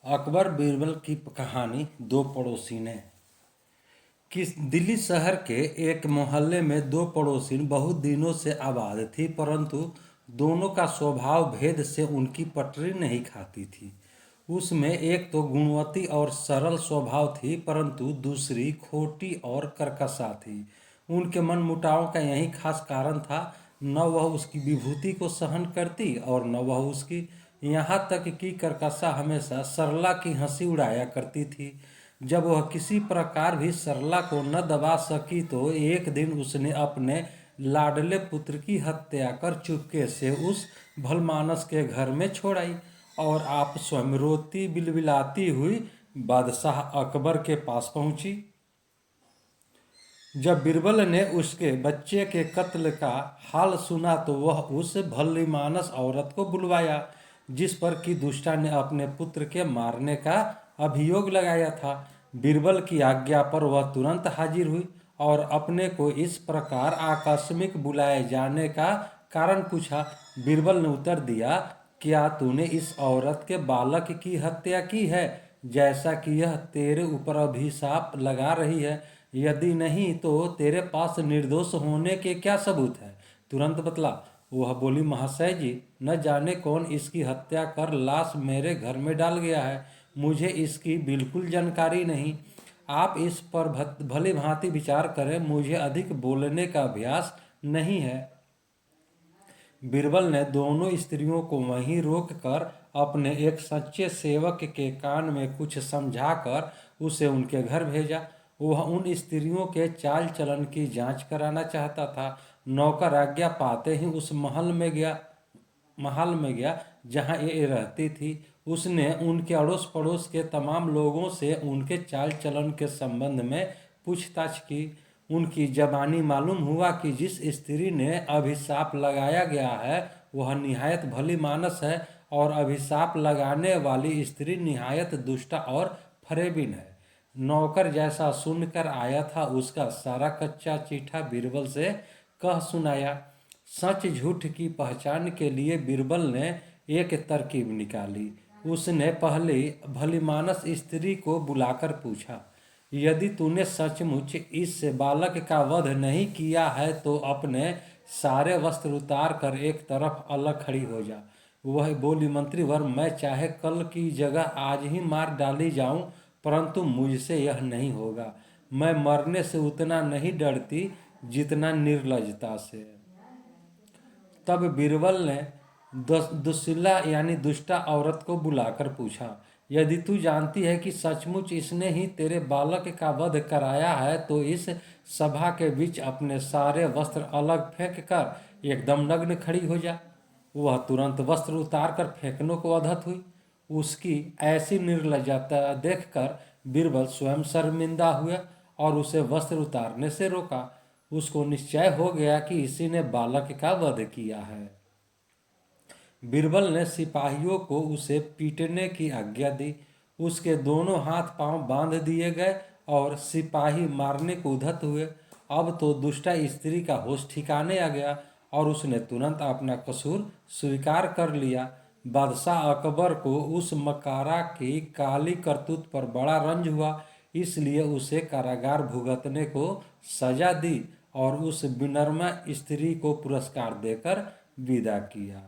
अकबर बीरबल की कहानी दो पड़ोसी ने। दिल्ली शहर के एक मोहल्ले में दो पड़ोसी बहुत दिनों से आबाद थी, परंतु दोनों का स्वभाव भेद से उनकी पटरी नहीं खाती थी। उसमें एक तो गुणवती और सरल स्वभाव थी, परंतु दूसरी खोटी और कर्कशा थी। उनके मन मुटाव का यही खास कारण था। न वह उसकी विभूति को सहन करती और न वह उसकी, यहाँ तक कि कर्कशा हमेशा सरला की हंसी उड़ाया करती थी। जब वह किसी प्रकार भी सरला को न दबा सकी तो एक दिन उसने अपने लाडले पुत्र की हत्या कर चुपके से उस भलमानस के घर में छोड़ आई और आप स्वयं रोती बिलबिलाती हुई बादशाह अकबर के पास पहुंची। जब बीरबल ने उसके बच्चे के कत्ल का हाल सुना तो वह उस भलीमानस औरत को बुलवाया, जिस पर कि दुष्टा ने अपने पुत्र के मारने का अभियोग लगाया था। बीरबल की आज्ञा पर वह तुरंत हाजिर हुई और अपने को इस प्रकार आकस्मिक बुलाए जाने का कारण पूछा। बीरबल ने उत्तर दिया, क्या तूने इस औरत के बालक की हत्या की है, जैसा कि यह तेरे ऊपर अभिशाप लगा रही है? यदि नहीं तो तेरे पास निर्दोष होने के क्या सबूत है? तुरंत बतला। वह बोली, महाशय जी, न जाने कौन इसकी हत्या कर लाश मेरे घर में डाल गया है। मुझे इसकी बिल्कुल जानकारी नहीं। आप इस पर भली भांति विचार करें, मुझे अधिक बोलने का अभ्यास नहीं है। बीरबल ने दोनों स्त्रियों को वहीं रोक कर अपने एक सच्चे सेवक के कान में कुछ समझाकर उसे उनके घर भेजा। वह उन स्त्रियों के चाल चलन की जांच कराना चाहता था। नौकर आज्ञा पाते ही उस महल में गया जहां ये रहती थी। उसने उनके अड़ोस पड़ोस के तमाम लोगों से उनके चाल चलन के संबंध में पूछताछ की। उनकी जबानी मालूम हुआ कि जिस स्त्री ने अभिशाप लगाया गया है वह निहायत भली मानस है और अभिशाप लगाने वाली स्त्री निहायत दुष्टा और फरेबिन है। नौकर जैसा सुनकर आया था उसका सारा कच्चा चिट्ठा बीरबल से कह सुनाया। सच झूठ की पहचान के लिए बीरबल ने एक तरकीब निकाली। उसने पहली भलीमानस स्त्री को बुलाकर पूछा, यदि तूने सचमुच इस बालक का वध नहीं किया है तो अपने सारे वस्त्र उतार कर एक तरफ अलग खड़ी हो जा। वह बोली, मंत्रीवर, मैं चाहे कल की जगह आज ही मार डाली जाऊं, परंतु मुझसे यह नहीं होगा। मैं मरने से उतना नहीं डरती जितना निर्लजता से। तब बीरबल ने दुस्सिला यानी दुष्टा औरत को बुलाकर पूछा, यदि तू जानती है कि सचमुच इसने ही तेरे बालक का वध कराया है तो इस सभा के बीच अपने सारे वस्त्र अलग फेंक कर एकदम नग्न खड़ी हो जा। वह तुरंत वस्त्र उतार कर फेंकने को अधत हुई। उसकी ऐसी निर्लजता देखकर बीरबल स्वयं शर्मिंदा हुआ और उसे वस्त्र उतारने से रोका। उसको निश्चय हो गया कि इसी ने बालक का वध किया है। बीरबल ने सिपाहियों को उसे पीटने की आज्ञा दी। उसके दोनों हाथ पांव बांध दिए गए और सिपाही मारने को उद्धत हुए। अब तो दुष्टा स्त्री का होश ठिकाने आ गया और उसने तुरंत अपना कसूर स्वीकार कर लिया। बादशाह अकबर को उस मकारा की काली करतूत पर बड़ा रंज हुआ, इसलिए उसे कारागार भुगतने को सजा दी और उस विनम्र स्त्री को पुरस्कार देकर विदा किया।